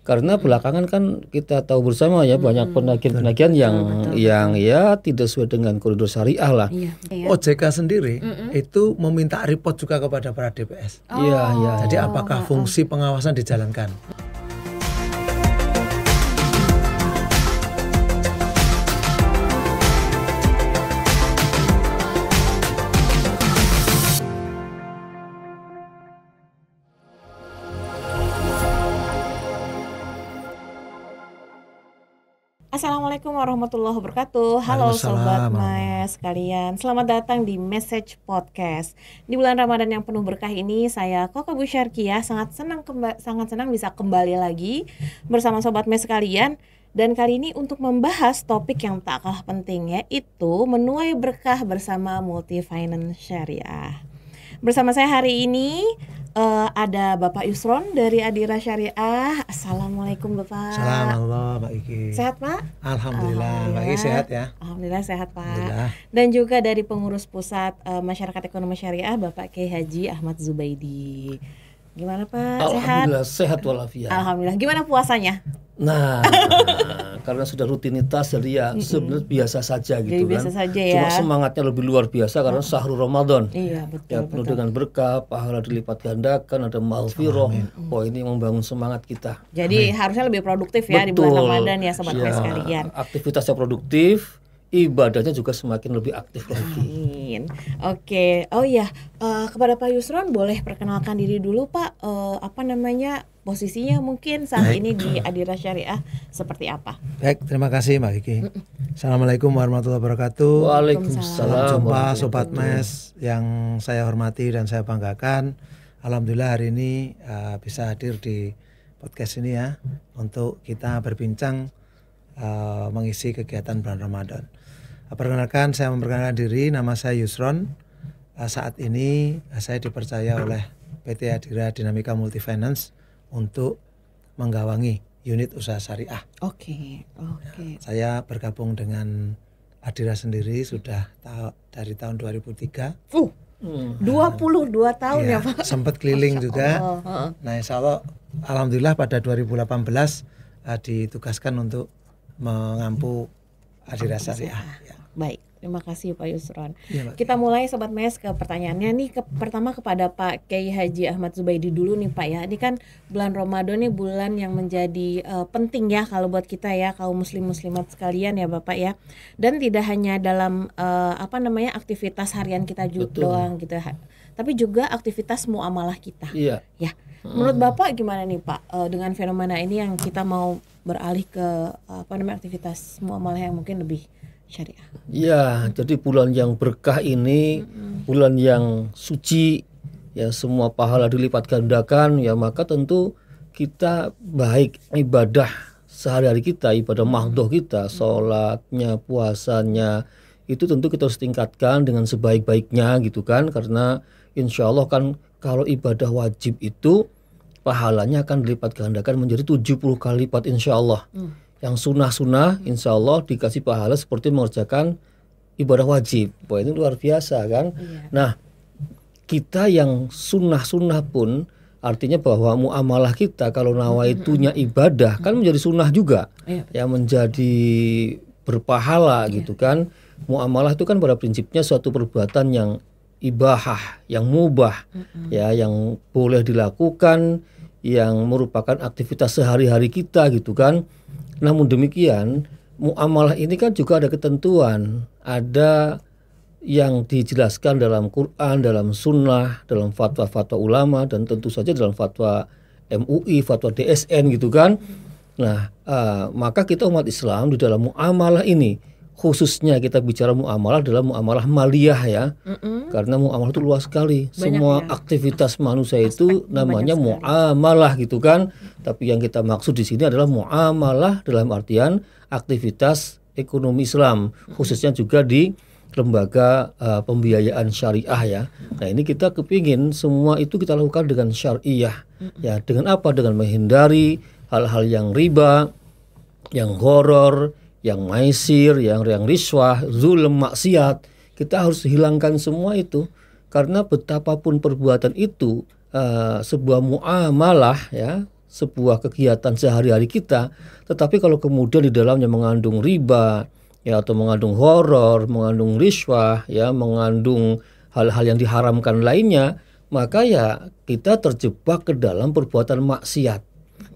Karena belakangan kan kita tahu bersama ya banyak penagihan-penagihan yang ya tidak sesuai dengan koridor syariah lah. OJK sendiri itu meminta report juga kepada para DPS. Iya. Jadi apakah fungsi pengawasan dijalankan? Assalamualaikum warahmatullahi wabarakatuh. Halo Sobat Mes sekalian, selamat datang di Message Podcast. Di bulan Ramadan yang penuh berkah ini, saya Koko Bu Syarkiyah sangat senang bisa kembali lagi bersama Sobat Mes sekalian. Dan kali ini untuk membahas topik yang tak kalah penting, yaitu menuai berkah bersama Multi Finance Syariah. Bersama saya hari ini ada Bapak Yusron dari Adira Syariah. Assalamualaikum Bapak. Assalamualaikum Mbak Iki. Sehat Pak? Alhamdulillah. Mbak Iki sehat ya? Alhamdulillah sehat Pak. Alhamdulillah. Dan juga dari Pengurus Pusat Masyarakat Ekonomi Syariah Bapak Kiai Haji Ahmad Zubaidi. Gimana Pak? Alhamdulillah sehat walafiat. Alhamdulillah. Gimana puasanya? Nah, karena sudah rutinitas jadi ya sebenarnya biasa saja gitu. Jadi kan. Biasa saja ya. Cuma semangatnya lebih luar biasa karena syahrul Ramadan. Iya betul. Ya penuh dengan berkah, pahala dilipat gandakan, ada maghfirah. Oh ini membangun semangat kita. Jadi harusnya lebih produktif ya di bulan Ramadan ya Sobat Mes sekalian. Aktivitasnya produktif, ibadahnya juga semakin lebih aktif lagi. Amin. Oke. Oh iya, kepada Pak Yusron boleh perkenalkan diri dulu Pak. Posisinya mungkin saat ini di Adira Syariah seperti apa? Baik, terima kasih Mbak Iki. Assalamualaikum warahmatullahi wabarakatuh. Waalaikumsalam. Jumpa Sobat Mes yang saya hormati dan saya banggakan. Alhamdulillah hari ini bisa hadir di podcast ini ya untuk kita berbincang mengisi kegiatan bulan Ramadan. Perkenalkan, saya memperkenalkan diri, nama saya Yusron. Saat ini saya dipercaya oleh PT Adira Dinamika Multi Finance untuk menggawangi unit usaha syariah. Oke. Saya bergabung dengan Adira sendiri sudah dari tahun 2003. 22 tahun ya Pak. Sempat keliling juga. Nah, insya Allah, alhamdulillah pada 2018 ditugaskan untuk mengampu Adira Syariah. Baik. Terima kasih Pak Yusron. Ya, kita mulai Sobat Mes ke pertanyaannya nih. Pertama kepada Pak Kiai Haji Ahmad Zubaidi dulu nih Pak ya. Ini kan bulan Ramadan nih bulan yang menjadi penting ya kalau buat kita ya kaum muslimat sekalian ya Bapak ya. Dan tidak hanya dalam aktivitas harian kita juga doang gitu ya. Tapi juga aktivitas muamalah kita. Iya. Ya. Menurut Bapak gimana nih Pak dengan fenomena ini yang kita mau beralih ke aktivitas muamalah yang mungkin lebih syariah. Ya, jadi bulan yang berkah ini, bulan yang suci, ya semua pahala dilipat gandakan, ya maka tentu kita baik ibadah sehari-hari kita, ibadah mahdoh kita, sholatnya, puasanya, itu tentu kita harus tingkatkan dengan sebaik-baiknya gitu kan, karena insya Allah kan kalau ibadah wajib itu pahalanya akan dilipat gandakan menjadi 70 kali lipat insya Allah. Yang sunnah-sunnah insya Allah dikasih pahala seperti mengerjakan ibadah wajib. Wah ini luar biasa kan. Nah kita yang sunnah-sunnah pun artinya bahwa muamalah kita kalau nawaitunya ibadah kan menjadi sunnah juga. Ya menjadi berpahala gitu kan. Muamalah itu kan pada prinsipnya suatu perbuatan yang ibahah, yang mubah, ya yang boleh dilakukan, yang merupakan aktivitas sehari-hari kita gitu kan. Namun demikian, muamalah ini kan juga ada ketentuan, ada yang dijelaskan dalam Quran, dalam Sunnah, dalam fatwa-fatwa ulama, dan tentu saja dalam fatwa MUI, fatwa DSN gitu kan. Nah, maka kita umat Islam di dalam muamalah ini, khususnya kita bicara muamalah dalam muamalah maliyah ya, karena muamalah itu luas sekali. Banyak semua ya. Aktivitas manusia itu namanya muamalah gitu kan. Tapi yang kita maksud di sini adalah muamalah dalam artian aktivitas ekonomi Islam, khususnya juga di lembaga pembiayaan syariah ya. Nah ini kita kepingin semua itu kita lakukan dengan syariah. Ya dengan apa? Dengan menghindari hal-hal yang riba, yang horor, yang maisir, yang riswah, zulm, maksiat. Kita harus hilangkan semua itu karena betapapun perbuatan itu sebuah muamalah ya, sebuah kegiatan sehari-hari kita, tetapi kalau kemudian di dalamnya mengandung riba, ya, atau mengandung horor, mengandung riswah, ya, mengandung hal-hal yang diharamkan lainnya, maka ya kita terjebak ke dalam perbuatan maksiat.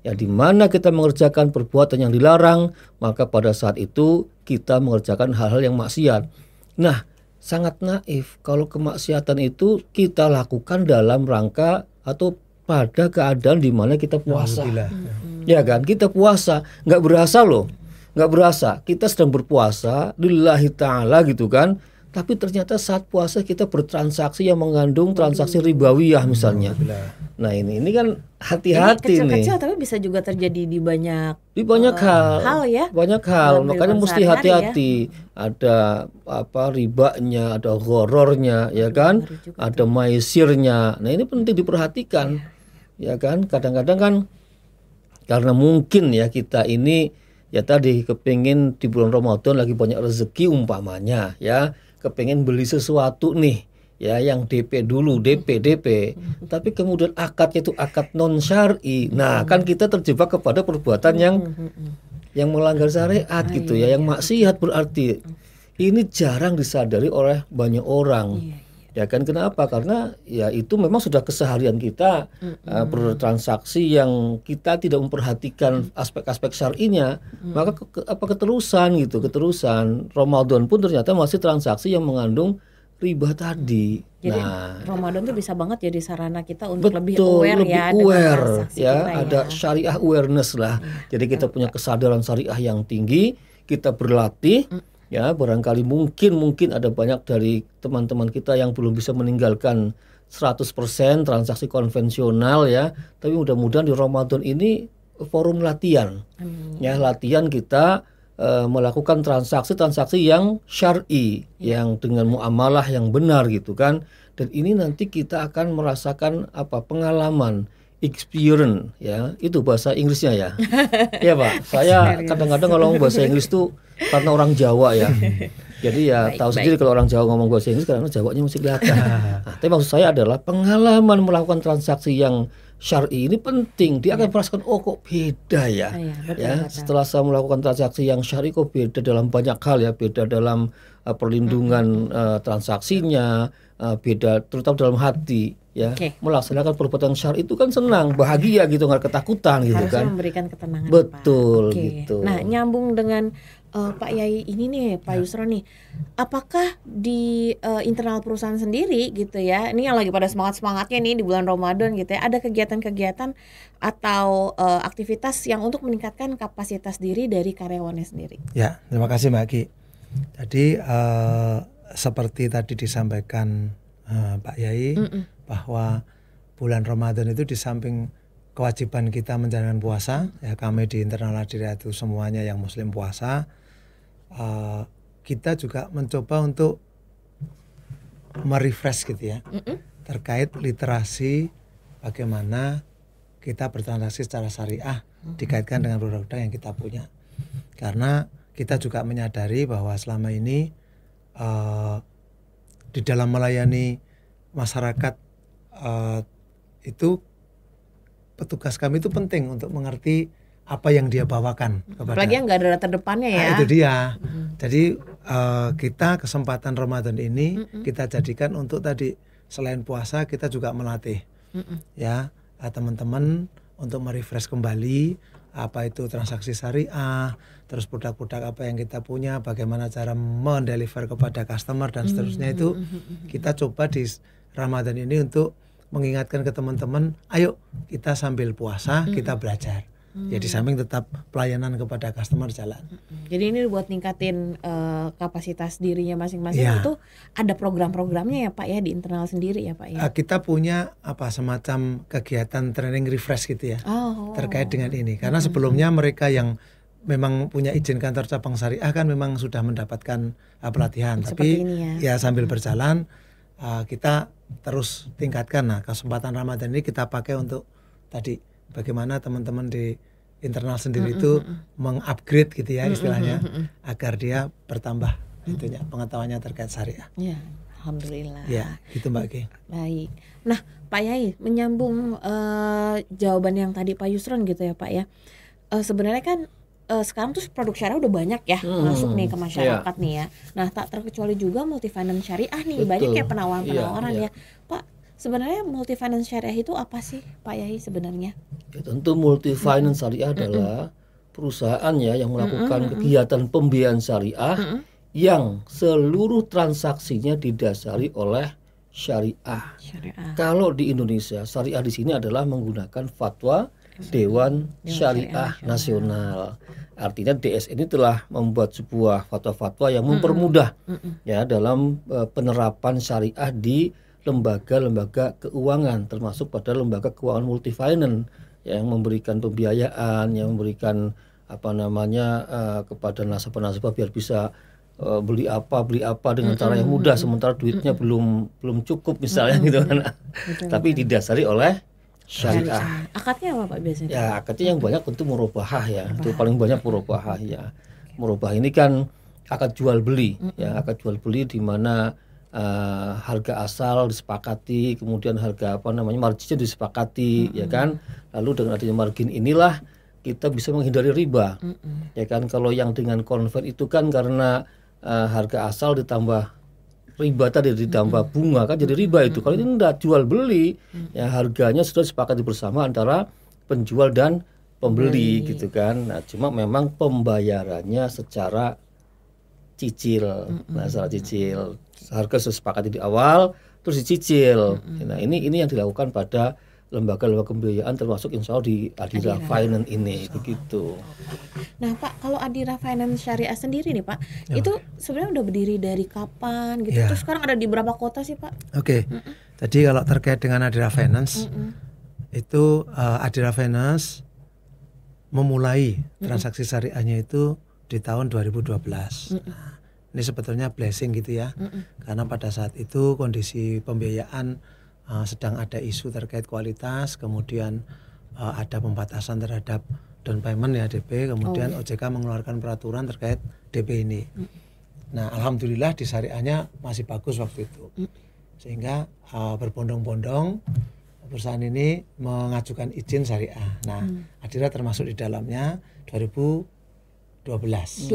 Ya, di mana kita mengerjakan perbuatan yang dilarang, maka pada saat itu kita mengerjakan hal-hal yang maksiat. Nah, sangat naif kalau kemaksiatan itu kita lakukan dalam rangka atau pada keadaan di mana kita puasa. Ya kan, kita puasa, nggak berasa loh, nggak berasa. Kita sedang berpuasa, lillahi ta'ala gitu kan. Tapi ternyata saat puasa kita bertransaksi yang mengandung transaksi ribawiyah misalnya. Nah ini kan hati-hati nih. Kecil-kecil tapi bisa juga terjadi di banyak hal ya. Banyak hal, makanya mesti hati-hati. Ya. Ada ribanya, ada horornya, ya kan? Ada maisirnya. Nah ini penting diperhatikan, ya kan? Kadang-kadang kan karena mungkin ya kita ini ya tadi kepingin di bulan Ramadan lagi banyak rezeki umpamanya, ya. Kepengen beli sesuatu nih, ya, yang DP dulu, DP. Tapi kemudian akadnya itu akad non syar'i. Nah, kan kita terjebak kepada perbuatan yang melanggar syariat gitu ya, yang maksiat berarti. Ini jarang disadari oleh banyak orang. Ya kan, kenapa? Karena ya itu memang sudah keseharian kita bertransaksi yang kita tidak memperhatikan aspek-aspek syar'inya, maka keterusan Ramadan pun ternyata masih transaksi yang mengandung riba tadi. Jadi Ramadan tuh bisa banget jadi sarana kita untuk lebih aware ya, ada syariah awareness lah. Jadi kita punya kesadaran syariah yang tinggi, kita berlatih. Ya, barangkali mungkin ada banyak dari teman-teman kita yang belum bisa meninggalkan 100% transaksi konvensional ya. Tapi mudah-mudahan di Ramadan ini forum latihan. Ya, latihan kita melakukan transaksi yang syar'i, yang dengan muamalah yang benar gitu kan. Dan ini nanti kita akan merasakan pengalaman, experience ya. Itu bahasa Inggrisnya ya. Ya, Pak. Saya kadang-kadang kalau ngomong bahasa Inggris tuh karena orang Jawa ya, jadi ya tahu sendiri kalau orang Jawa ngomong bahasa Inggris karena Jawanya mesti kelihatan. Tapi maksud saya adalah pengalaman melakukan transaksi yang syar'i ini penting. Dia akan merasakan kok beda ya. Betul. Setelah saya melakukan transaksi yang syar'i kok beda dalam banyak hal ya, beda dalam perlindungan transaksinya, beda terutama dalam hati. Ya, melaksanakan perbuatan syar'i itu kan senang, bahagia gitu, nggak ketakutan gitu. Harusnya kan memberikan ketenangan. Betul gitu. Nah, nyambung dengan Pak Yai ini nih, Pak Yusron nih, apakah di internal perusahaan sendiri gitu ya, ini yang lagi pada semangat-semangatnya nih di bulan Ramadan gitu ya, ada kegiatan-kegiatan atau aktivitas yang untuk meningkatkan kapasitas diri dari karyawannya sendiri? Ya, terima kasih Mbak Ki. Jadi seperti tadi disampaikan Pak Yai, bahwa bulan Ramadan itu di samping kewajiban kita menjalankan puasa, ya kami di internal Adiria itu semuanya yang muslim puasa, kita juga mencoba untuk merefresh gitu ya, terkait literasi bagaimana kita bertransaksi secara syariah dikaitkan dengan produk-produk yang kita punya. Karena kita juga menyadari bahwa selama ini di dalam melayani masyarakat itu petugas kami itu penting untuk mengerti apa yang dia bawakan kepada. Apalagi yang garda terdepannya ya. Itu dia. Jadi kita kesempatan Ramadan ini kita jadikan untuk tadi selain puasa kita juga melatih ya teman-teman untuk merefresh kembali apa itu transaksi syariah, terus produk-produk apa yang kita punya, bagaimana cara mendeliver kepada customer dan seterusnya itu kita coba di Ramadan ini untuk mengingatkan ke teman-teman, ayo kita sambil puasa kita belajar. Jadi samping tetap pelayanan kepada customer jalan. Jadi ini buat ningkatin kapasitas dirinya masing-masing itu ada program-programnya ya Pak ya di internal sendiri ya Pak ya. Kita punya semacam kegiatan training refresh gitu ya terkait dengan ini. Karena sebelumnya mereka yang memang punya izin kantor cabang syariah kan memang sudah mendapatkan pelatihan. Tapi ya sambil berjalan kita terus tingkatkan. Nah kesempatan Ramadan ini kita pakai untuk tadi bagaimana teman-teman di internal sendiri itu mengupgrade gitu ya istilahnya agar dia bertambah itunya pengetahuannya terkait syariah. Ya, Alhamdulillah. Ya, gitu Mbak Ki. Baik. Nah, Pak Yai, menyambung jawaban yang tadi Pak Yusron gitu ya Pak ya. Sebenarnya kan sekarang tuh produk syariah udah banyak ya masuk nih ke masyarakat nih ya. Nah, tak terkecuali juga multifinance syariah nih. Betul. Banyak ya penawaran-penawaran Iya. ya. Pak, sebenarnya multifinance syariah itu apa sih Pak Yai sebenarnya? Ya, tentu multifinance syariah adalah perusahaan ya yang melakukan kegiatan pembiayaan syariah yang seluruh transaksinya didasari oleh syariah. Kalau di Indonesia, syariah di sini adalah menggunakan fatwa Dewan Syariah Nasional. Artinya DS ini telah membuat sebuah fatwa-fatwa yang mempermudah ya dalam penerapan syariah di lembaga-lembaga keuangan, termasuk pada lembaga keuangan multifinance yang memberikan pembiayaan, yang memberikan kepada nasabah-nasabah biar bisa beli apa dengan cara yang mudah, sementara duitnya belum cukup misalnya gitu kan. Tapi didasari oleh syariah. Akadnya apa Pak biasanya? Ya, akadnya yang banyak tentu murabahah ya. Itu paling banyak murabahah ya. Murabahah ini kan akad jual beli ya, akad jual beli di mana harga asal disepakati, kemudian harga marginnya disepakati ya kan. Lalu dengan adanya margin inilah kita bisa menghindari riba. Ya kan, kalau yang dengan convert itu kan karena harga asal ditambah riba tadi, ditambah bunga kan jadi riba itu. Kalau ini enggak, jual beli ya, harganya sudah disepakati bersama antara penjual dan pembeli gitu kan. Nah, cuma memang pembayarannya secara cicil. Nah, secara cicil. Harga sudah disepakati di awal terus dicicil. Nah, ini yang dilakukan pada lembaga-lembaga pembiayaan termasuk insya Allah di Adira Finance ini begitu. Nah Pak, kalau Adira Finance Syariah sendiri nih Pak, itu sebenarnya udah berdiri dari kapan gitu? Terus sekarang ada di berapa kota sih Pak? Oke. Jadi kalau terkait dengan Adira Finance itu Adira Finance memulai transaksi syariahnya itu di tahun 2012. Nah, ini sebetulnya blessing gitu ya, karena pada saat itu kondisi pembiayaan sedang ada isu terkait kualitas, kemudian ada pembatasan terhadap down payment ya DP, kemudian OJK mengeluarkan peraturan terkait DP ini. Nah, alhamdulillah di syariahnya masih bagus waktu itu, sehingga berbondong-bondong perusahaan ini mengajukan izin syariah. Nah, Adira termasuk di dalamnya 2012.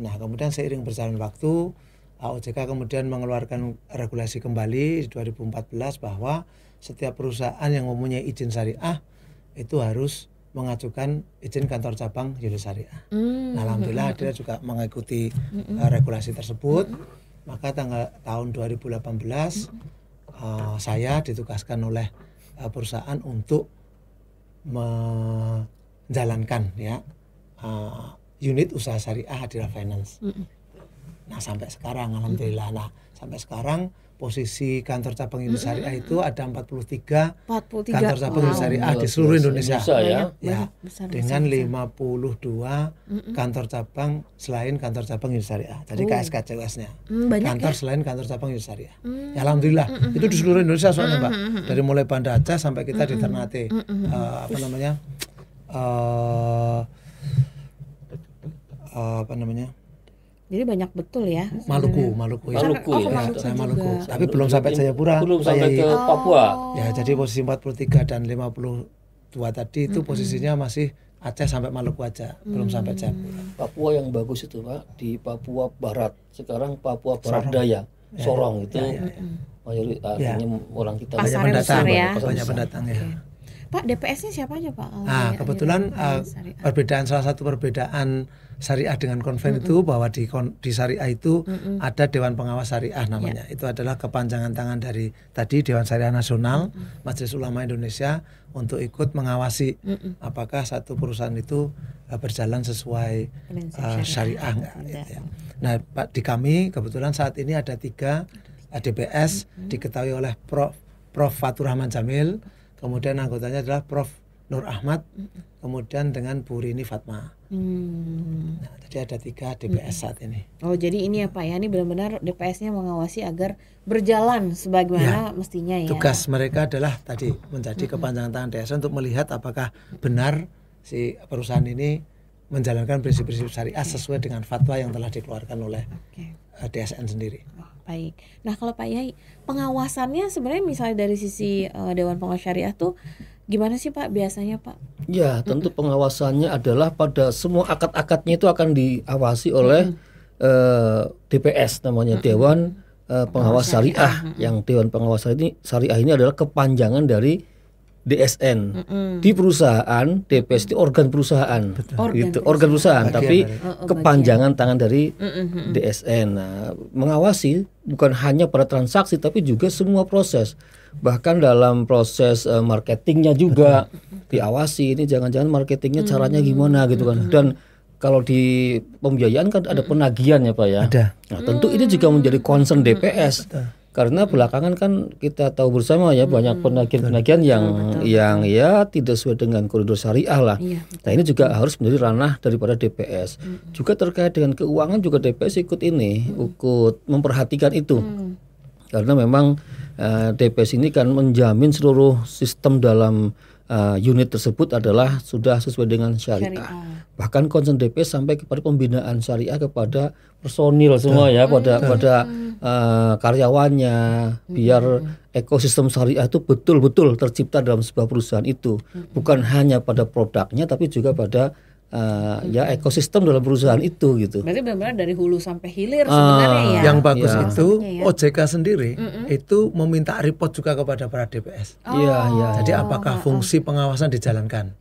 Nah, kemudian seiring berjalan waktu OJK kemudian mengeluarkan regulasi kembali di 2014 bahwa setiap perusahaan yang mempunyai izin syariah itu harus mengajukan izin kantor cabang unit syariah. Nah, alhamdulillah Adira juga mengikuti regulasi tersebut. Maka tahun 2018 saya ditugaskan oleh perusahaan untuk menjalankan ya unit usaha syariah Adira Finance. Nah, sampai sekarang alhamdulillah. Nah, sampai sekarang posisi kantor cabang unit syariah itu ada 43 kantor cabang unit syariah di seluruh Indonesia. Ya, dengan 52 kantor cabang selain kantor cabang unit syariah. Jadi KSKCUS-nya. Kantor selain kantor cabang unit syariah. Ya, alhamdulillah. Itu di seluruh Indonesia soalnya, Mbak. Dari mulai Banda Aceh sampai kita di Ternate. Jadi banyak betul ya. Maluku ya. Saya Maluku. Tapi belum sampai Jayapura. Belum sampai ke Papua. Ya, jadi posisi 43 dan 52 tadi itu posisinya masih Aceh sampai Maluku aja, belum sampai Jayapura. Papua yang bagus itu Pak, di Papua Barat. Sekarang Papua Barat Daya, Sorong itu mayoritas orang kita banyak pendatang ya. Pak, DPS-nya siapa aja Pak? Nah, kebetulan salah satu perbedaan syariah dengan konven itu bahwa di syariah itu ada Dewan Pengawas Syariah namanya. Itu adalah kepanjangan tangan dari tadi Dewan Syariah Nasional, Majelis Ulama Indonesia, untuk ikut mengawasi apakah satu perusahaan itu berjalan sesuai syariah enggak gitu ya. Nah, Pak, di kami kebetulan saat ini ada 3 DPS diketahui oleh Prof Fatur Rahman Jamil, kemudian anggotanya adalah Prof Nur Ahmad, kemudian dengan Bu Rini Fatma. Nah, jadi ada 3 DPS saat ini. Oh, jadi ini ya Pak ya, ini benar-benar DPS-nya mengawasi agar berjalan sebagaimana mestinya ya. Tugas mereka adalah tadi menjadi kepanjangan tangan DSN untuk melihat apakah benar si perusahaan ini menjalankan prinsip-prinsip syariah sesuai dengan fatwa yang telah dikeluarkan oleh DSN sendiri. Baik. Nah kalau Pak Yai, pengawasannya sebenarnya misalnya dari sisi Dewan Pengawas Syariah tuh gimana sih Pak biasanya Pak? Ya, tentu pengawasannya adalah pada semua akad-akadnya itu akan diawasi oleh DPS, namanya Dewan Pengawas Syariah. Yang Dewan Pengawas Syariah ini adalah kepanjangan dari DSN. Di perusahaan, DPS itu organ perusahaan, organ perusahaan, tapi kepanjangan tangan dari DSN. Nah, mengawasi bukan hanya pada transaksi, tapi juga semua proses. Bahkan dalam proses marketingnya juga diawasi. Ini jangan-jangan marketingnya caranya gimana gitu kan. Dan kalau di pembiayaan kan ada penagihan ya Pak ya. Ada. Nah, tentu ini juga menjadi concern DPS. Karena belakangan kan kita tahu bersama ya banyak penagihan-penagihan yang ya tidak sesuai dengan koridor syariah lah. Nah ini juga harus menjadi ranah daripada DPS. Juga terkait dengan keuangan juga DPS ikut memperhatikan itu. Karena memang DPS ini kan menjamin seluruh sistem dalam unit tersebut adalah sudah sesuai dengan syariah. Bahkan concern DPS sampai kepada pembinaan syariah kepada personil semua ya, pada karyawannya, biar ekosistem syariah itu betul-betul tercipta dalam sebuah perusahaan itu, bukan hanya pada produknya tapi juga pada ya ekosistem dalam perusahaan itu gitu. Berarti benar-benar dari hulu sampai hilir sebenarnya ya. Yang bagus itu OJK sendiri itu meminta report juga kepada para DPS. Jadi apakah fungsi pengawasan dijalankan.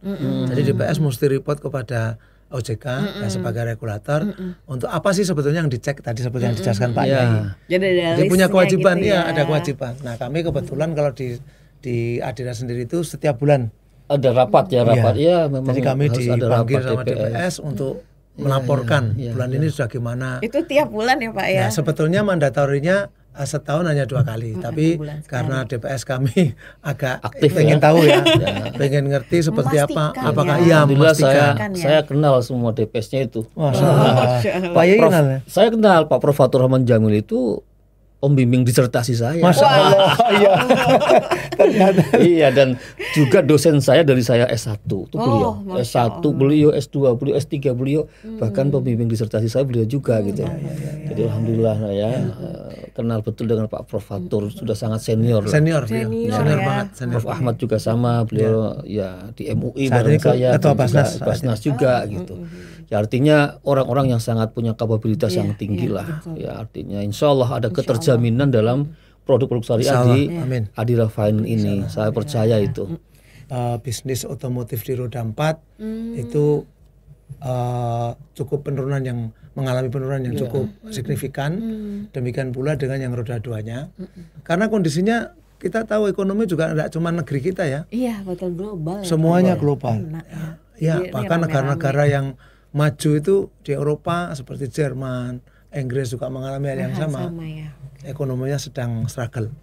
Jadi DPS mesti report kepada OJK ya, sebagai regulator untuk apa sih sebetulnya yang dicek tadi seperti yang dijelaskan Pak Yai. Jadi punya kewajiban gitu ya. Ada kewajiban. Nah kami kebetulan kalau di Adira sendiri itu setiap bulan ada rapat ya memang. Jadi kami dipanggil sama DPS. DPS untuk melaporkan bulan ini sudah gimana. Itu tiap bulan ya Pak ya. Nah, sebetulnya mandatorinya setahun hanya 2 kali, tapi karena DPS kami agak aktif pengen tahu ya, pengen ngerti seperti apa, apakah memastikan. Saya kenal semua DPS-nya itu. Pak Yai kenal ya? Saya kenal Pak Prof. Fatur Rahman Jamil itu pembimbing disertasi saya. Masya Allah. Iya. Ternyata. Iya, dan juga dosen saya dari saya S1 itu beliau. S1 beliau, S2 beliau, S3 beliau, bahkan pembimbing disertasi saya beliau juga gitu. Jadi alhamdulillah ya kenal betul dengan Pak Prof. Fatur, sudah sangat senior. Senior banget. Prof. Ahmad juga sama, beliau ya di MUI bareng saya, Ketua Basnas juga gitu. Ya artinya orang-orang yang sangat punya kapabilitas yang tinggi lah. Ya artinya insya Allah ada keterjaminan dalam produk-produk syariah di Adira Finance ini. Saya percaya itu. Bisnis otomotif di roda 4 itu cukup mengalami penurunan yang cukup signifikan. Demikian pula dengan yang roda 2-nya. Karena kondisinya kita tahu ekonomi juga tidak cuma negeri kita ya. Iya, betul, global. Semuanya global. Ya, bahkan negara-negara yang maju itu di Eropa seperti Jerman, Inggris juga mengalami hal yang sama. Ekonominya sedang struggle.